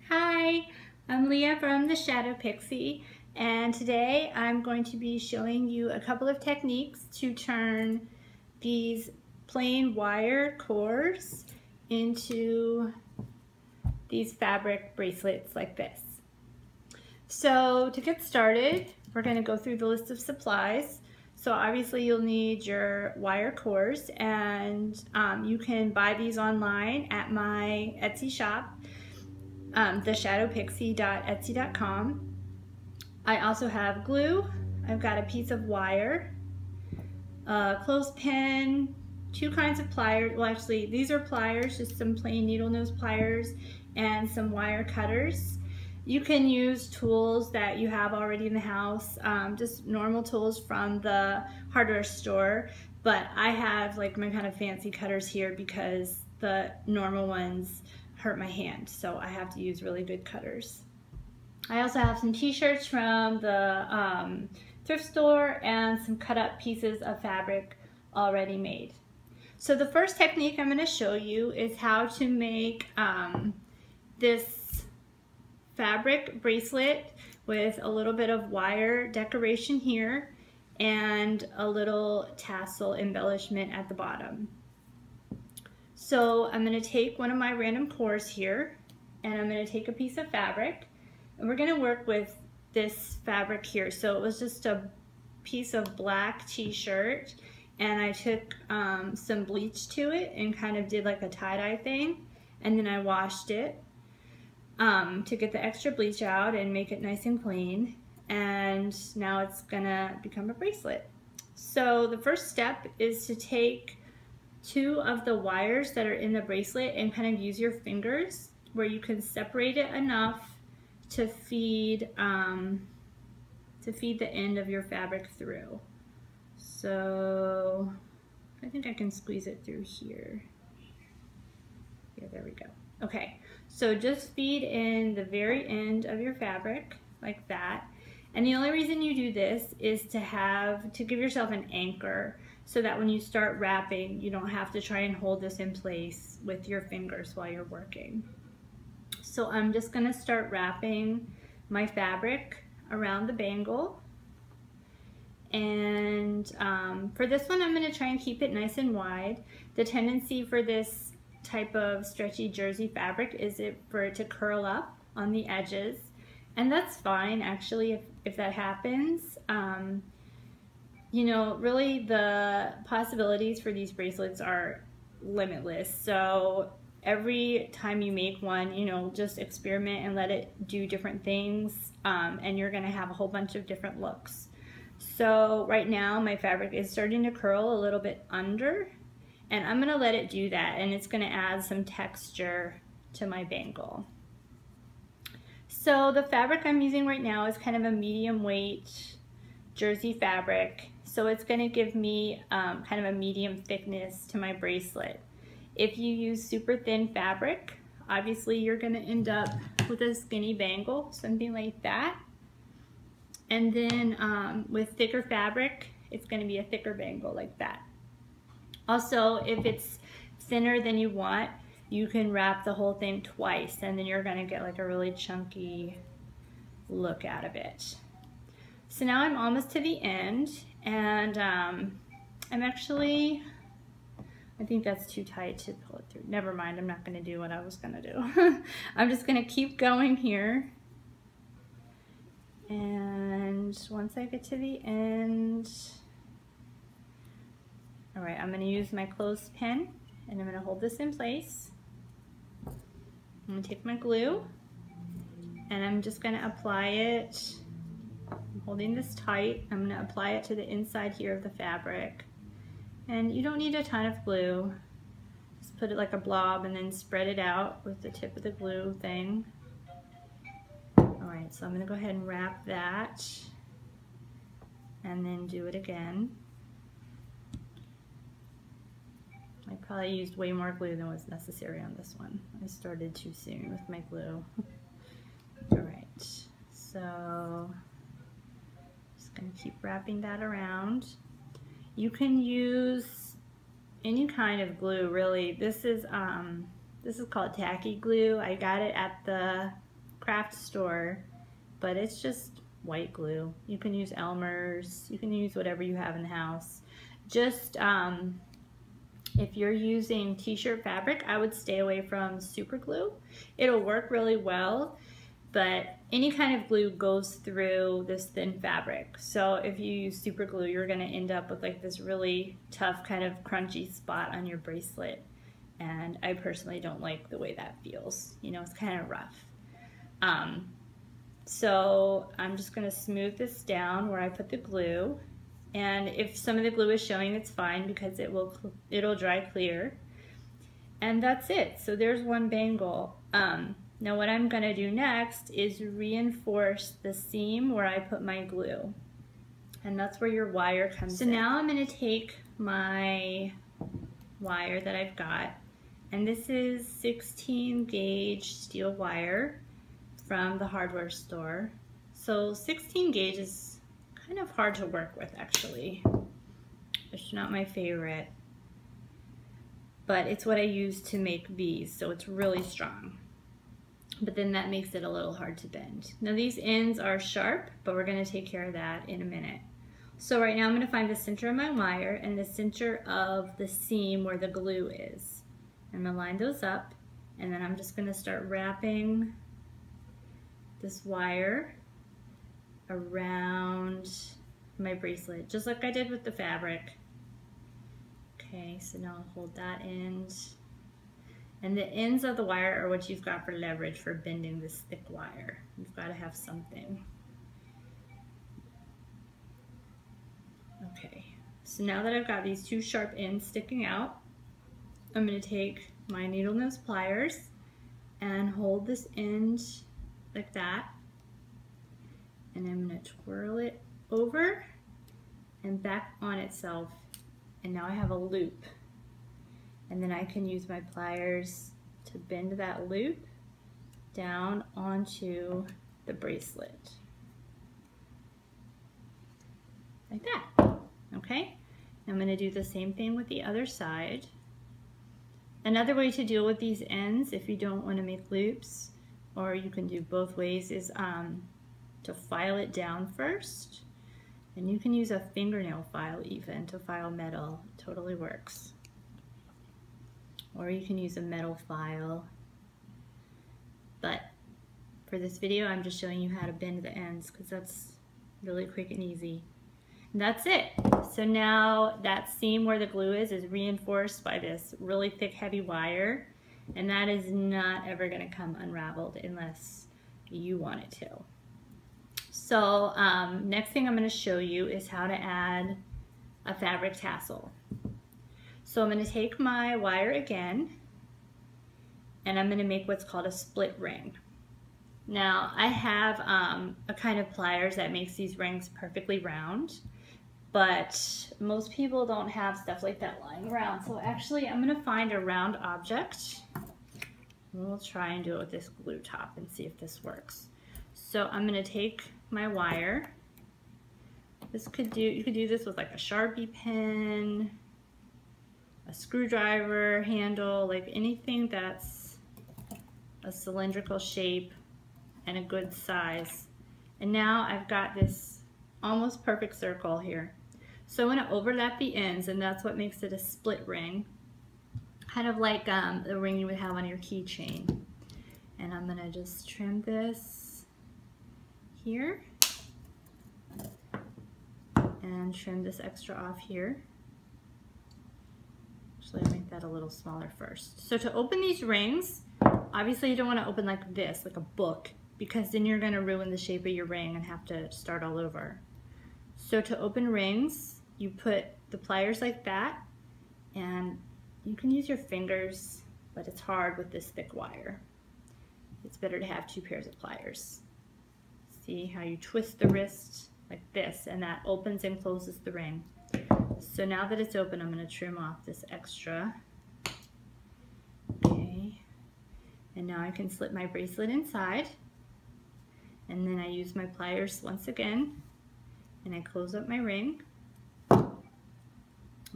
Hi, I'm Leah from the Shadow Pixie, and today I'm going to be showing you a couple of techniques to turn these plain wire cores into these fabric bracelets like this. So to get started, we're going to go through the list of supplies. So obviously you'll need your wire cores, and you can buy these online at my Etsy shop, theshadowpixie.etsy.com. I also have glue. I've got a piece of wire, a clothespin, two kinds of pliers. Well, actually, these are pliers, just some plain needle nose pliers, and some wire cutters. You can use tools that you have already in the house, just normal tools from the hardware store, but I have like my kind of fancy cutters here because the normal ones hurt my hand, so I have to use really good cutters. I also have some t-shirts from the thrift store and some cut up pieces of fabric already made. So the first technique I'm going to show you is how to make this fabric bracelet with a little bit of wire decoration here and a little tassel embellishment at the bottom. So I'm going to take one of my random cores here, and I'm going to take a piece of fabric, and we're going to work with this fabric here. So it was just a piece of black t-shirt, and I took some bleach to it and kind of did like a tie-dye thing, and then I washed it to get the extra bleach out and make it nice and clean, and now it's gonna become a bracelet. So the first step is to take two of the wires that are in the bracelet and kind of use your fingers where you can separate it enough to feed the end of your fabric through. So I think I can squeeze it through here. Yeah, there we go. Okay, so just feed in the very end of your fabric like that. And the only reason you do this is to give yourself an anchor so that when you start wrapping, you don't have to try and hold this in place with your fingers while you're working. So I'm just gonna start wrapping my fabric around the bangle. And for this one, I'm gonna try and keep it nice and wide. The tendency for this type of stretchy jersey fabric is for it to curl up on the edges, and that's fine actually if that happens. You know, really the possibilities for these bracelets are limitless, so every time you make one, you know, just experiment and let it do different things, and you're gonna have a whole bunch of different looks. So right now my fabric is starting to curl a little bit under, and I'm gonna let it do that, and it's gonna add some texture to my bangle. So the fabric I'm using right now is kind of a medium weight jersey fabric, so it's gonna give me kind of a medium thickness to my bracelet. If you use super thin fabric, obviously you're gonna end up with a skinny bangle, something like that. And then with thicker fabric, it's gonna be a thicker bangle like that. Also, if it's thinner than you want, you can wrap the whole thing twice, and then you're gonna get like a really chunky look out of it. So now I'm almost to the end, and I'm actually, I think that's too tight to pull it through. Never mind, I'm not gonna do what I was gonna do. I'm just gonna keep going here. And once I get to the end, all right, I'm going to use my clothespin, and I'm going to hold this in place. I'm going to take my glue, and I'm just going to apply it. I'm holding this tight. I'm going to apply it to the inside here of the fabric. And you don't need a ton of glue. Just put it like a blob and then spread it out with the tip of the glue thing. All right, so I'm going to go ahead and wrap that and then do it again. I probably used way more glue than was necessary on this one. I started too soon with my glue. All right, so just gonna keep wrapping that around. You can use any kind of glue, really. This is called tacky glue. I got it at the craft store, but it's just white glue. You can use Elmer's, you can use whatever you have in the house. Just if you're using t-shirt fabric, I would stay away from super glue. It'll work really well, but any kind of glue goes through this thin fabric. So if you use super glue, you're gonna end up with like this really tough kind of crunchy spot on your bracelet. And I personally don't like the way that feels. You know, it's kind of rough. So I'm just gonna smooth this down where I put the glue. And if some of the glue is showing, it's fine because it'll dry clear. And that's it. So there's one bangle. Now what I'm gonna do next is reinforce the seam where I put my glue. And that's where your wire comes in. So now I'm gonna take my wire that I've got, and this is 16 gauge steel wire from the hardware store. So 16 gauge is kind of hard to work with, actually. It's not my favorite, but it's what I use to make these, so it's really strong. But then that makes it a little hard to bend. Now these ends are sharp, but we're gonna take care of that in a minute. So right now I'm gonna find the center of my wire and the center of the seam where the glue is. I'm gonna line those up, and then I'm just gonna start wrapping this wire around my bracelet, just like I did with the fabric. Okay, so now I'll hold that end. And the ends of the wire are what you've got for leverage for bending this thick wire. You've got to have something. Okay, so now that I've got these two sharp ends sticking out, I'm going to take my needle nose pliers and hold this end like that. And I'm going to twirl it over and back on itself. And now I have a loop. And then I can use my pliers to bend that loop down onto the bracelet. Like that. Okay? I'm going to do the same thing with the other side. Another way to deal with these ends, if you don't want to make loops, or you can do both ways, is to file it down first. And you can use a fingernail file even to file metal. It totally works. Or you can use a metal file. But for this video, I'm just showing you how to bend the ends because that's really quick and easy. And that's it. So now that seam where the glue is reinforced by this really thick, heavy wire. And that is not ever gonna come unraveled unless you want it to. So next thing I'm gonna show you is how to add a fabric tassel. So I'm gonna take my wire again, and I'm gonna make what's called a split ring. Now I have a kind of pliers that makes these rings perfectly round, but most people don't have stuff like that lying around. So actually I'm gonna find a round object. We'll try and do it with this glue top and see if this works. So I'm gonna take my wire. You could do this with like a Sharpie pen, a screwdriver handle, like anything that's a cylindrical shape and a good size. And now I've got this almost perfect circle here. So I'm going to overlap the ends, and that's what makes it a split ring, kind of like the ring you would have on your keychain. And I'm going to just trim this here and trim this extra off here. Actually, I'll make that a little smaller first. So to open these rings, obviously you don't want to open like this, like a book, because then you're going to ruin the shape of your ring and have to start all over. So to open rings, you put the pliers like that, and you can use your fingers, but it's hard with this thick wire. It's better to have two pairs of pliers. See how you twist the wrist like this, and that opens and closes the ring. So now that it's open, I'm going to trim off this extra. Okay, and now I can slip my bracelet inside, and then I use my pliers once again, and I close up my ring.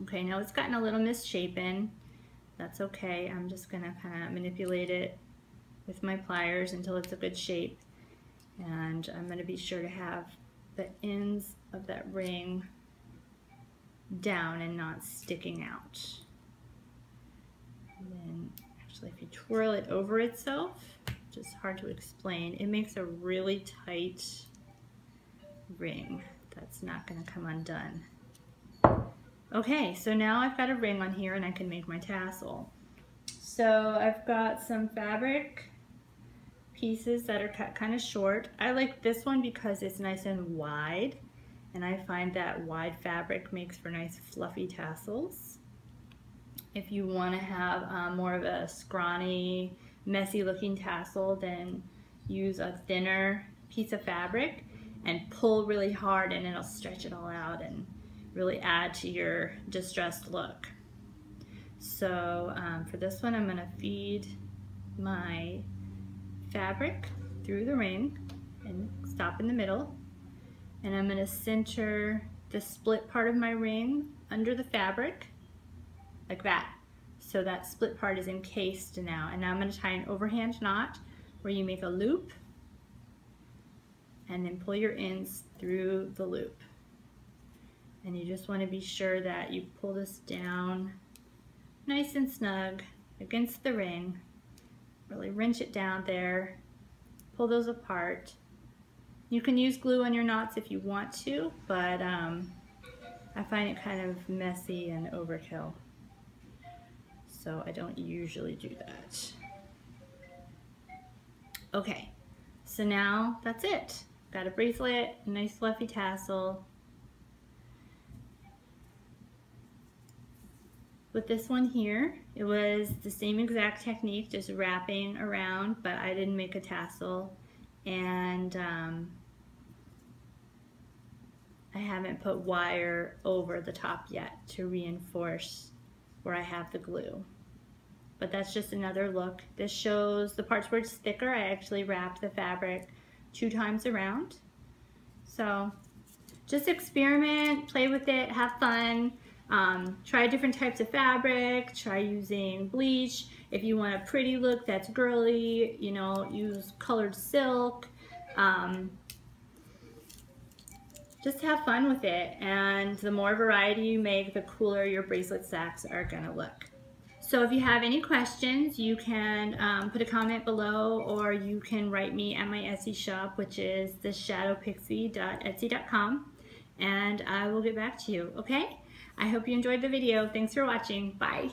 Okay, now it's gotten a little misshapen. That's okay. I'm just going to kind of manipulate it with my pliers until it's a good shape. And I'm going to be sure to have the ends of that ring down and not sticking out. And then actually if you twirl it over itself, which is hard to explain, it makes a really tight ring that's not going to come undone. Okay, so now I've got a ring on here and I can make my tassel. So I've got some fabric pieces that are cut kind of short. I like this one because it's nice and wide, and I find that wide fabric makes for nice fluffy tassels. If you want to have more of a scrawny, messy looking tassel, then use a thinner piece of fabric and pull really hard, and it'll stretch it all out and really add to your distressed look. So for this one, I'm going to feed my fabric through the ring and stop in the middle, and I'm going to center the split part of my ring under the fabric like that, so that split part is encased now. And now I'm going to tie an overhand knot where you make a loop and then pull your ends through the loop. And you just want to be sure that you pull this down nice and snug against the ring. Really wrench it down there, pull those apart. You can use glue on your knots if you want to, but I find it kind of messy and overkill, so I don't usually do that. Okay, so now that's it. Got a bracelet, a nice fluffy tassel. With this one here, it was the same exact technique, just wrapping around, but I didn't make a tassel, and I haven't put wire over the top yet to reinforce where I have the glue. But that's just another look. This shows the parts where it's thicker. I actually wrapped the fabric 2 times around. So just experiment, play with it, have fun. Try different types of fabric, try using bleach. If you want a pretty look that's girly, you know, use colored silk. Just have fun with it, and the more variety you make, the cooler your bracelet sacks are gonna look. So if you have any questions, you can put a comment below, or you can write me at my Etsy shop, which is theshadowpixie.etsy.com, and I will get back to you, okay? I hope you enjoyed the video. Thanks for watching. Bye.